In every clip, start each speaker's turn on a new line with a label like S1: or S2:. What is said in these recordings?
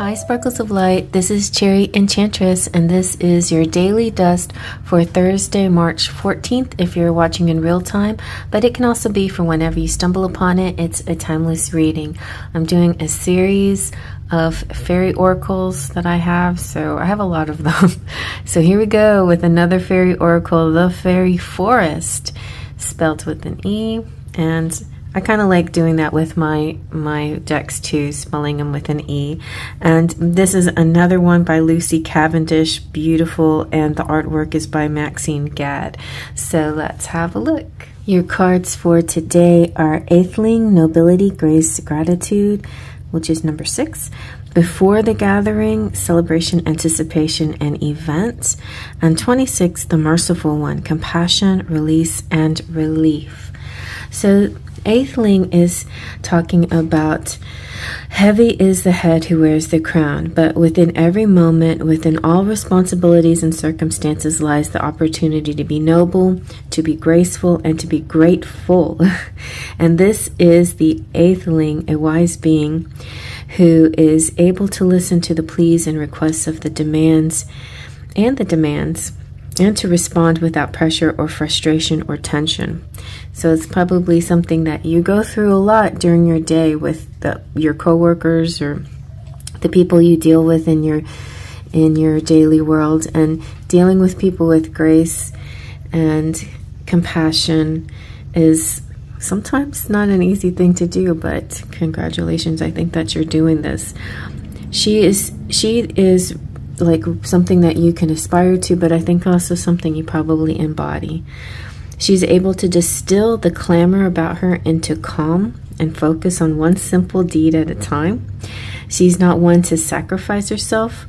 S1: Hi Sparkles of Light, this is CherryEnchantress and this is your daily dust for Thursday, March 14th if you're watching in real time, but it can also be for whenever you stumble upon it. It's a timeless reading. I'm doing a series of fairy oracles that I have, so I have a lot of them. So here we go with another fairy oracle, the Fairy Forest, spelled with an E, and I kind of like doing that with my decks too, spelling them with an E. And this is another one by Lucy Cavendish, beautiful, and the artwork is by Maxine Gadd. So let's have a look. Your cards for today are Atheling, Nobility, Grace, Gratitude, which is number 6. Before the Gathering, Celebration, Anticipation, and Events. And 26, the Merciful One, Compassion, Release, and Relief. So Atheling is talking about heavy is the head who wears the crown, but within every moment, within all responsibilities and circumstances lies the opportunity to be noble, to be graceful, and to be grateful. And this is the Atheling, a wise being who is able to listen to the pleas and requests of the demands, and to respond without pressure or frustration or tension. So it's probably something that you go through a lot during your day with your coworkers or the people you deal with in your daily world. And dealing with people with grace and compassion is sometimes not an easy thing to do, but congratulations, I think that you're doing this. She is like something that you can aspire to, but I think also something you probably embody. She's able to distill the clamor about her into calm and focus on one simple deed at a time. She's not one to sacrifice herself,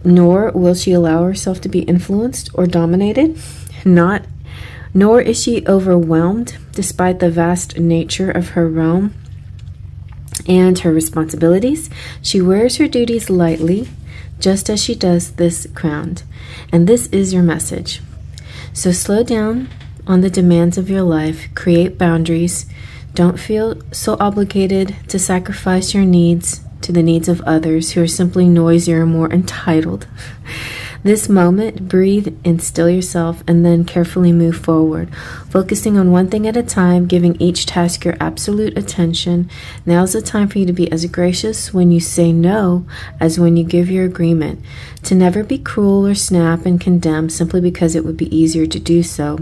S1: nor will she allow herself to be influenced or dominated. Nor is she overwhelmed despite the vast nature of her realm and her responsibilities. She wears her duties lightly, just as she does this crown. And this is your message. So slow down on the demands of your life, create boundaries, don't feel so obligated to sacrifice your needs to the needs of others who are simply noisier and more entitled. This moment, breathe and still yourself, and then carefully move forward, focusing on one thing at a time, giving each task your absolute attention. Now's the time for you to be as gracious when you say no as when you give your agreement, to never be cruel or snap and condemn simply because it would be easier to do so.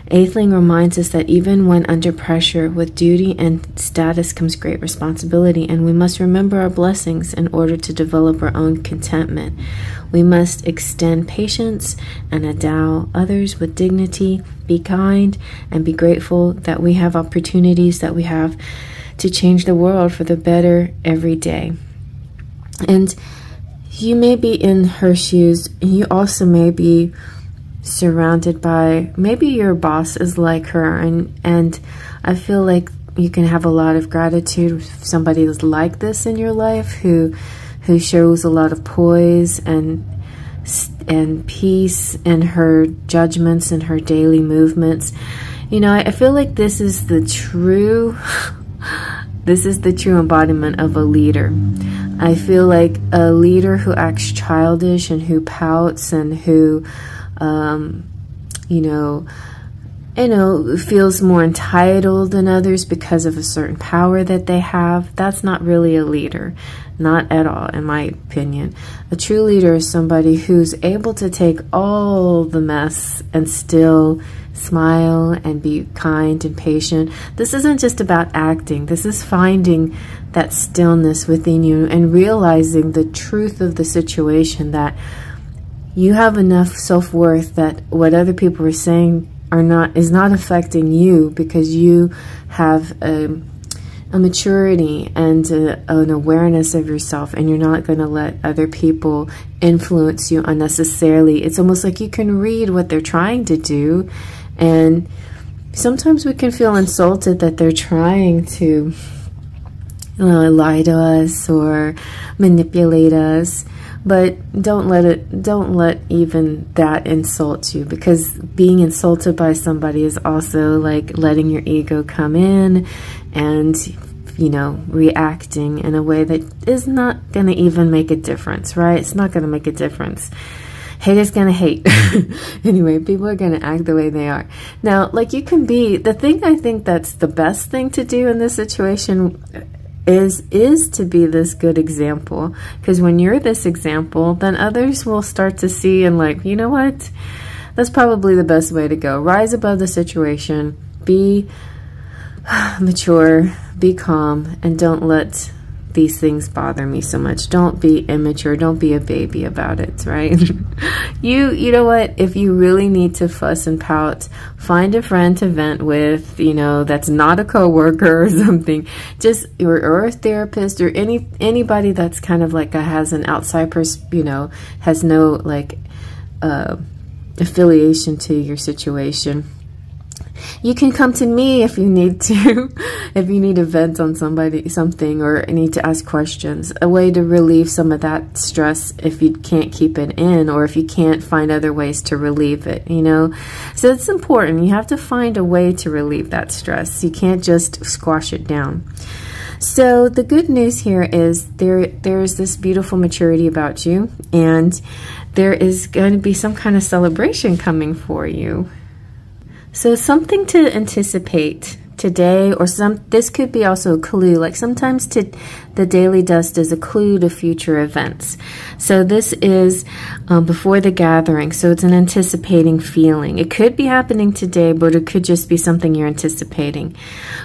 S1: Atheling reminds us that even when under pressure, with duty and status comes great responsibility, and we must remember our blessings in order to develop our own contentment. We must extend patience and endow others with dignity, be kind, and be grateful that we have opportunities that we have to change the world for the better every day. And you may be in her shoes, and you also may be surrounded by, maybe your boss is like her, and I feel like you can have a lot of gratitude if somebody is like this in your life, who shows a lot of poise and peace in her judgments and her daily movements. You know, I feel like this is the true embodiment of a leader. I feel like a leader who acts childish and who pouts and who feels more entitled than others because of a certain power that they have. That's not really a leader. Not at all, in my opinion. A true leader is somebody who's able to take all the mess and still smile and be kind and patient. This isn't just about acting. This is finding that stillness within you and realizing the truth of the situation, that you have enough self-worth that what other people are saying is not affecting you, because you have a maturity and an awareness of yourself, and you're not going to let other people influence you unnecessarily. It's almost like you can read what they're trying to do, and sometimes we can feel insulted that they're trying to lie to us or manipulate us. But don't let even that insult you, because being insulted by somebody is also like letting your ego come in and you know, reacting in a way that is not going to even make a difference, right? It's not going to make a difference. Hate is gonna hate. Anyway, people are gonna act the way they are. Now, like, you can be, the thing I think that's the best thing to do in this situation is to be this good example. Because when you're this example, then others will start to see and like, you know what? That's probably the best way to go. Rise above the situation, be mature, be calm, and don't let these things bother me so much. Don't be immature. Don't be a baby about it, right? You know what? If you really need to fuss and pout, find a friend to vent with, you know, that's not a coworker or something. Just, or a therapist, or anybody that's kind of like has an outside you know, has no like affiliation to your situation. You can come to me if you need to, if you need to vent on something, or need to ask questions. A way to relieve some of that stress if you can't keep it in, or if you can't find other ways to relieve it, you know. So it's important. You have to find a way to relieve that stress. You can't just squash it down. So the good news here is there's this beautiful maturity about you, and there is going to be some kind of celebration coming for you. So something to anticipate today, or this could be also a clue. Like sometimes the daily dust is a clue to future events. So this is before the gathering. So it's an anticipating feeling. It could be happening today, but it could just be something you're anticipating.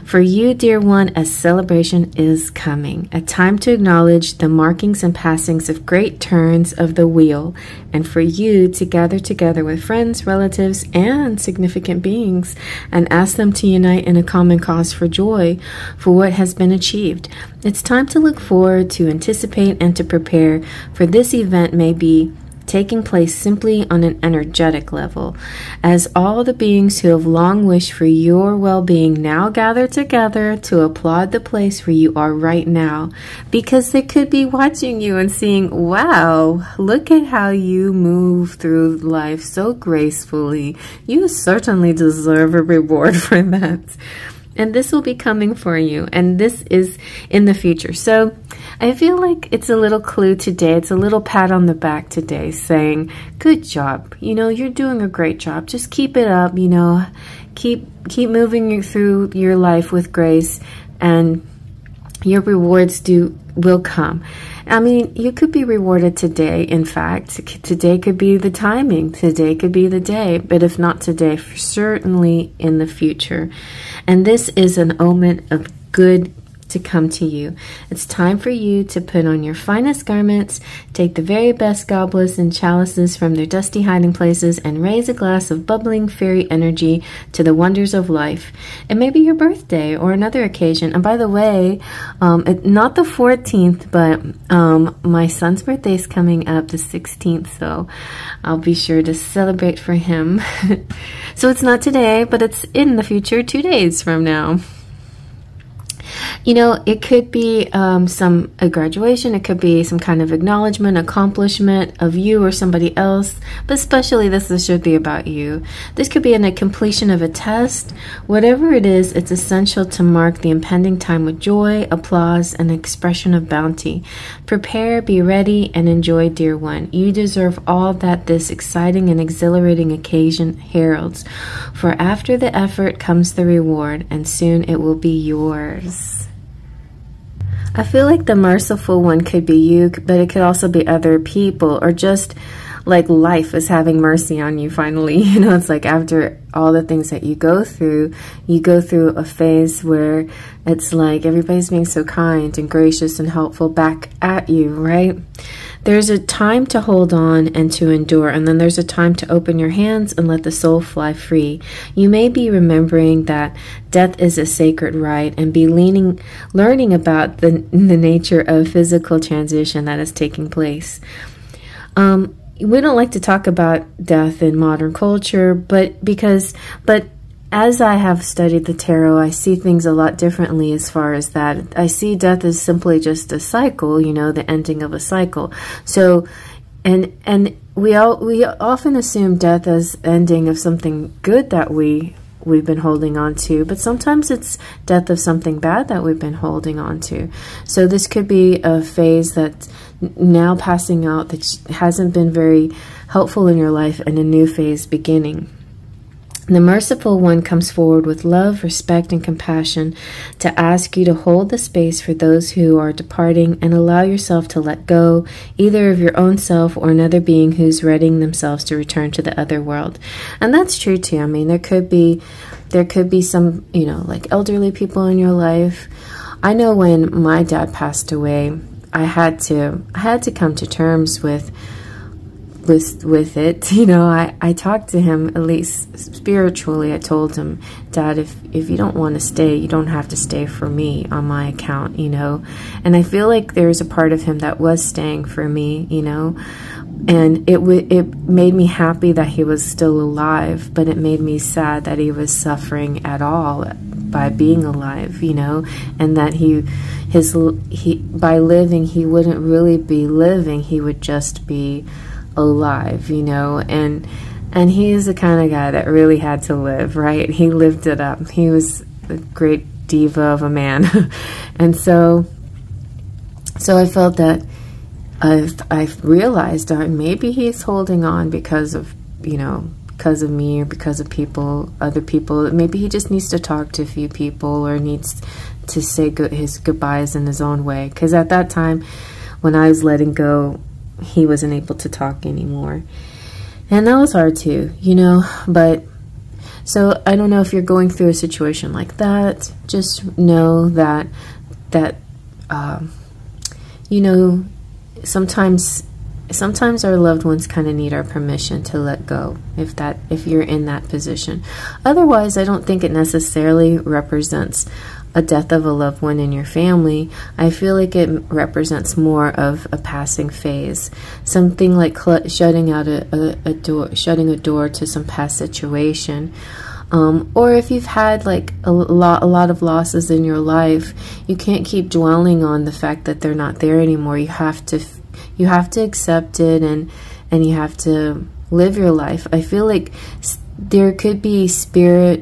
S1: For you, dear one, a celebration is coming. A time to acknowledge the markings and passings of great turns of the wheel. And for you to gather together with friends, relatives, and significant beings and ask them to unite in a common cause for joy for what has been achieved. It's time to look forward, to anticipate, and to prepare, for this event may be taking place simply on an energetic level, as all the beings who have long wished for your well-being now gather together to applaud the place where you are right now, because they could be watching you and seeing, wow, look at how you move through life so gracefully. You certainly deserve a reward for that. And this will be coming for you, and this is in the future. So I feel like it's a little clue today. It's a little pat on the back today saying, good job. You know, you're doing a great job. Just keep it up, you know, keep moving through your life with grace, and your rewards will come. I mean, you could be rewarded today. In fact, today could be the timing. Today could be the day. But if not today, certainly in the future. And this is an omen of good to come to you. It's time for you to put on your finest garments, take the very best goblets and chalices from their dusty hiding places, and raise a glass of bubbling fairy energy to the wonders of life. It may be your birthday or another occasion. And by the way, not the 14th, but my son's birthday is coming up the 16th, so I'll be sure to celebrate for him. So it's not today, but it's in the future, 2 days from now. You know, it could be a graduation, it could be some kind of acknowledgement, accomplishment of you or somebody else, but especially this should be about you. This could be in a completion of a test. Whatever it is, it's essential to mark the impending time with joy, applause, and expression of bounty. Prepare, be ready, and enjoy, dear one. You deserve all that this exciting and exhilarating occasion heralds, for after the effort comes the reward, and soon it will be yours. I feel like the merciful one could be you, but it could also be other people, or just like life is having mercy on you finally. You know, it's like after all the things that you go through a phase where it's like everybody's being so kind and gracious and helpful back at you, right? There's a time to hold on and to endure, and then there's a time to open your hands and let the soul fly free. You may be remembering that death is a sacred rite, and be learning about the nature of physical transition that is taking place. We don't like to talk about death in modern culture, but as I have studied the tarot, I see things a lot differently as far as that. I see death as simply just a cycle, you know, the ending of a cycle. So, and we often assume death as ending of something good that we we've been holding on to, but sometimes it's death of something bad that we've been holding on to. So this could be a phase that's now passing out that hasn't been very helpful in your life, and a new phase beginning. The merciful one comes forward with love, respect, and compassion to ask you to hold the space for those who are departing and allow yourself to let go either of your own self or another being who's readying themselves to return to the other world. And that's true too. I mean, there could be some, you know, like elderly people in your life. I know when my dad passed away, I had to come to terms with it. You know, I talked to him, at least spiritually. I told him, Dad, if you don't want to stay, you don't have to stay for me on my account, you know. And I feel like there's a part of him that was staying for me, you know. And it made me happy that he was still alive, but it made me sad that he was suffering at all by being alive, you know, and that by living, he wouldn't really be living, he would just be alive, you know. And he is the kind of guy that really had to live, right? He lived it up. He was a great diva of a man. And so I felt that I've realized that maybe he's holding on because of, you know, because of me or because of other people. Maybe he just needs to talk to a few people or needs to say his goodbyes in his own way. Because at that time, when I was letting go, he wasn't able to talk anymore. And that was hard too, you know. But so I don't know if you're going through a situation like that. Just know that you know, sometimes our loved ones kind of need our permission to let go, if you're in that position. Otherwise, I don't think it necessarily represents a death of a loved one in your family. I feel like it represents more of a passing phase, something like shutting a door to some past situation. Or if you've had like a lot of losses in your life, you can't keep dwelling on the fact that they're not there anymore. You have to accept it, and you have to live your life. I feel like there could be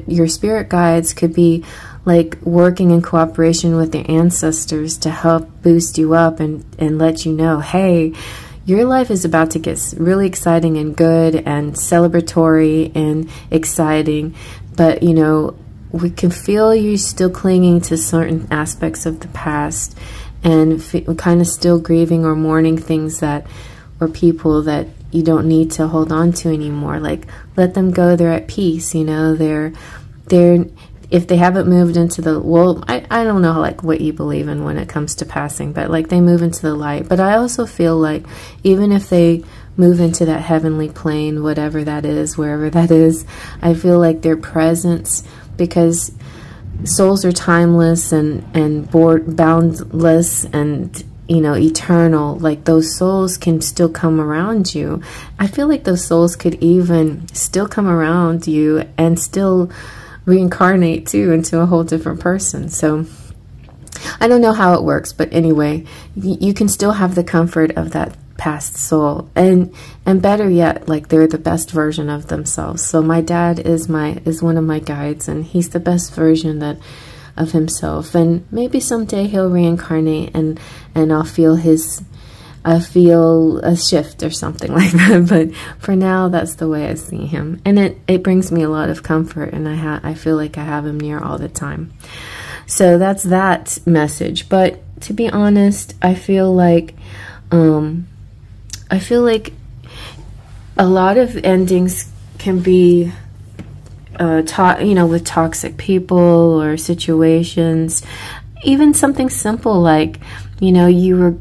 S1: your spirit guides could be like working in cooperation with your ancestors to help boost you up and let you know, hey, your life is about to get really exciting and good and celebratory and exciting. But, you know, we can feel you still clinging to certain aspects of the past and kind of still grieving or mourning things or people that you don't need to hold on to anymore. Like, let them go. They're at peace, you know. They're if they haven't moved into the, well, I don't know like what you believe in when it comes to passing, but like they move into the light. But I also feel like even if they move into that heavenly plane, whatever that is, wherever that is, I feel like their presence, because souls are timeless and boundless and, you know, eternal, like those souls can still come around you. I feel like those souls could even still come around you and still reincarnate too into a whole different person. So I don't know how it works, but anyway, you can still have the comfort of that past soul, and better yet, like they're the best version of themselves. So my dad is one of my guides, and he's the best version of himself. And maybe someday he'll reincarnate, and I'll feel a shift or something like that. But for now, that's the way I see him, and it brings me a lot of comfort, and I feel like I have him near all the time. So that's that message. But to be honest, I feel like a lot of endings can be with toxic people or situations. Even something simple like, you know, you were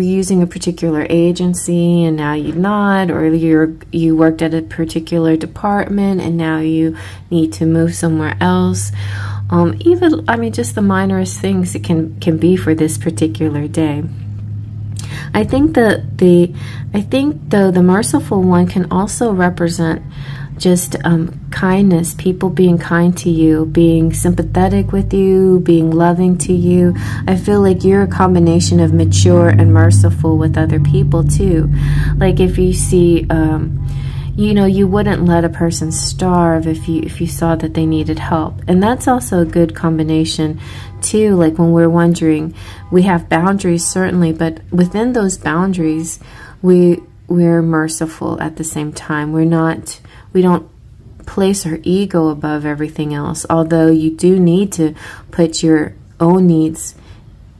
S1: using a particular agency and now you're not, or you worked at a particular department and now you need to move somewhere else. Even, I mean, just the minorest things it can be for this particular day. I think the merciful one can also represent just kindness, people being kind to you, being sympathetic with you, being loving to you. I feel like you're a combination of mature and merciful with other people too. Like if you see you know, you wouldn't let a person starve if you saw that they needed help. And that's also a good combination too. Like when we're wondering, we have boundaries certainly, but within those boundaries, we're merciful at the same time. We don't place our ego above everything else, although you do need to put your own needs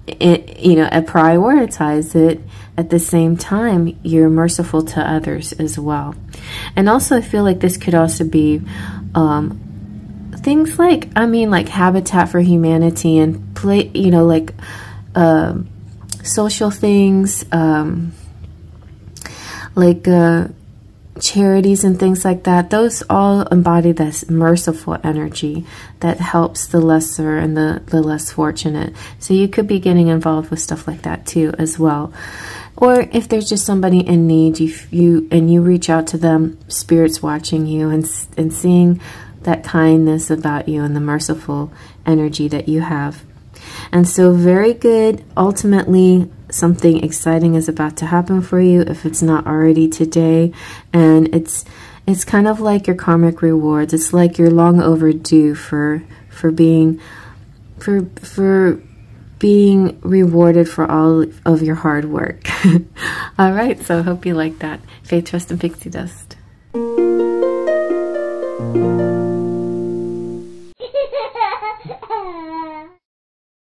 S1: in, you know, and prioritize it. At the same time, you're merciful to others as well. And also I feel like this could also be things like, I mean, like Habitat for Humanity and play, you know, like social things, like charities and things like that. Those all embody this merciful energy that helps the lesser and the less fortunate. So you could be getting involved with stuff like that too as well. Or if there's just somebody in need, you reach out to them, Spirit's watching you and seeing that kindness about you and the merciful energy that you have. And so very good. Ultimately, something exciting is about to happen for you if it's not already today. And it's kind of like your karmic rewards. It's like you're long overdue for being rewarded for all of your hard work. All right, so I hope you like that. Faith, trust, and pixie dust.